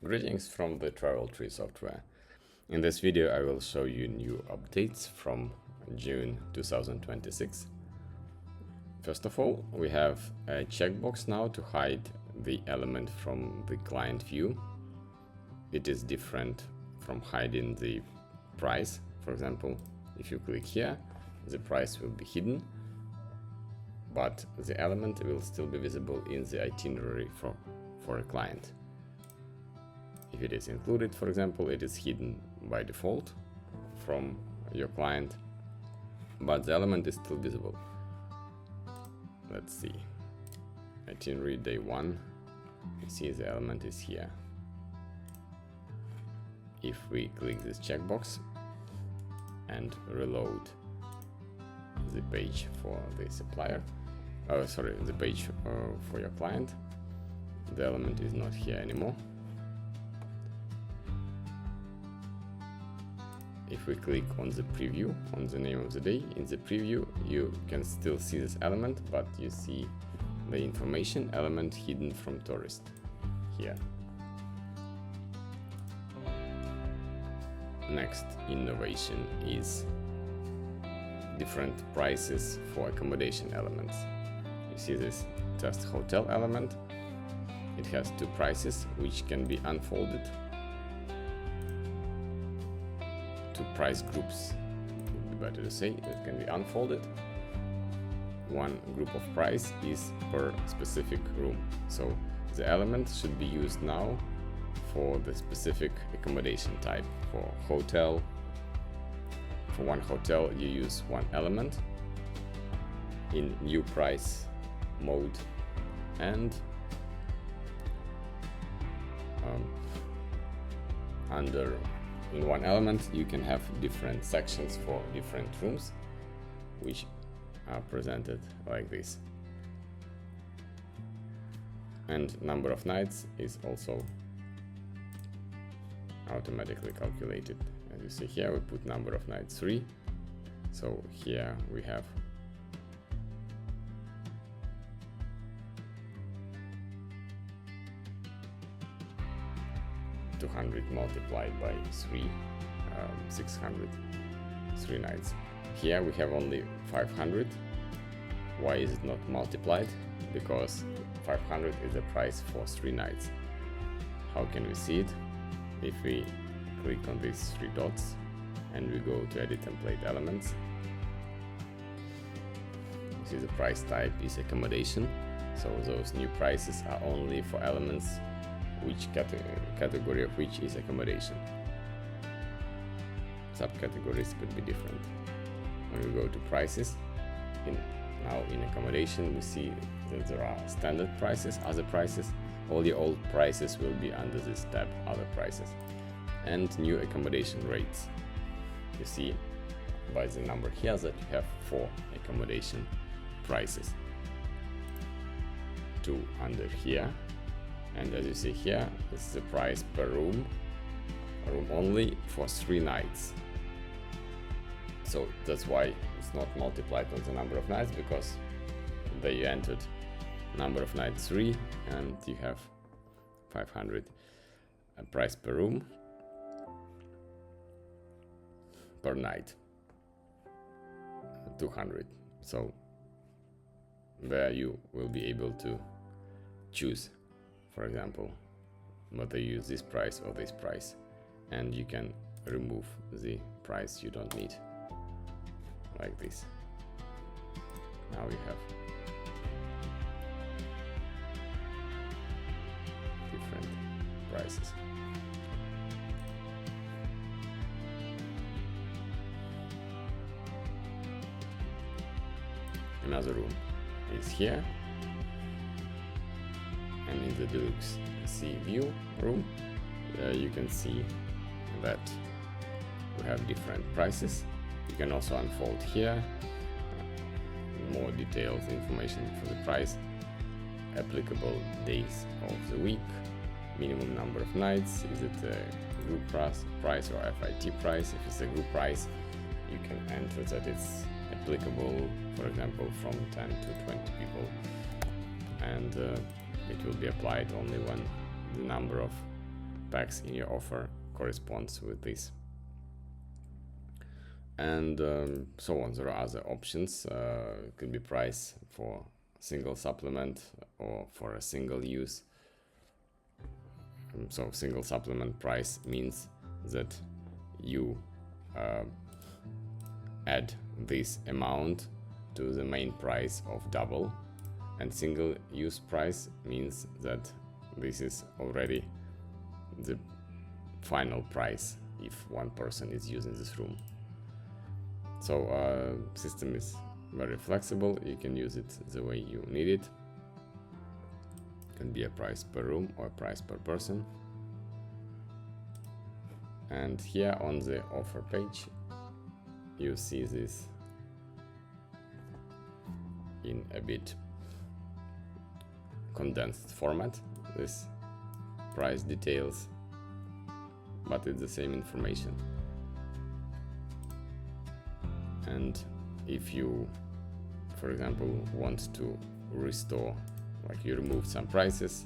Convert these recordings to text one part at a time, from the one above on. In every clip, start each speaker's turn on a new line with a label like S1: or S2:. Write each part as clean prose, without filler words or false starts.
S1: Greetings from the Travel Tree software. In this video I will show you new updates from June 2026. First of all, we have a checkbox now to hide the element from the client view. It is different from hiding the price. For example, if you click here, the price will be hidden, but the element will still be visible in the itinerary for a client. If it is included, for example, it is hidden by default from your client, but the element is still visible. Let's see. Itinerary day 1. You see the element is here. If we click this checkbox and reload the page for the supplier, the page for your client, the element is not here anymore. If we click on the preview, on the name of the day, in the preview you can still see this element, but you see the information element hidden from tourist here. Next innovation is different prices for accommodation elements. You see this test hotel element. It has two prices which can be unfolded. Two price groups, would be better to say, it can be unfolded. One group of price is per specific room, so the element should be used now for the specific accommodation type. For hotel, for one hotel you use one element in new price mode, and in one element you can have different sections for different rooms, which are presented like this. And number of nights is also automatically calculated. As you see here, we put number of nights 3. So here we have 200 multiplied by 3, 600, 3 nights. Here we have only 500. Why is it not multiplied? Because 500 is the price for 3 nights. How can we see it? If we click on these 3 dots and we go to edit template elements, you see the price type is accommodation, so those new prices are only for elements which category of which is accommodation. Subcategories could be different. When we go to prices, now in accommodation we see that there are standard prices, other prices. All the old prices will be under this tab, other prices, and new accommodation rates. You see by the number here that you have 4 accommodation prices, 2 under here. And as you see here, this is the price per room only for 3 nights. So that's why it's not multiplied on the number of nights, because there you entered number of nights 3 and you have 500 price per room per night, 200. So there you will be able to choose, for example, whether you use this price or this price, and you can remove the price you don't need, like this. Now you have different prices. Another room is here. And in the Deluxe Sea View room, you can see that we have different prices. You can also unfold here more detailed information for the price, applicable days of the week, minimum number of nights, is it a group price or FIT price. If it's a group price, you can enter that it's applicable, for example, from 10 to 20 people, and it will be applied only when the number of packs in your offer corresponds with this. And so on. There are other options. It could be price for single supplement or for a single use. So single supplement price means that you add this amount to the main price of double, and single use price means that this is already the final price if one person is using this room. So system is very flexible. You can use it the way you need it. It can be a price per room or a price per person. And here on the offer page you see this in a bit condensed format, this price details, but it's the same information. And if you, for example, want to restore, like you removed some prices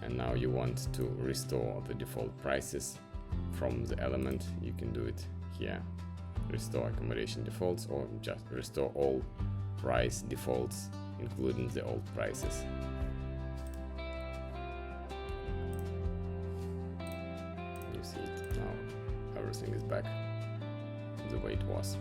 S1: and now you want to restore the default prices from the element, you can do it here. Restore accommodation defaults, or just restore all price defaults, including the old prices. You see it now, everything is back the way it was.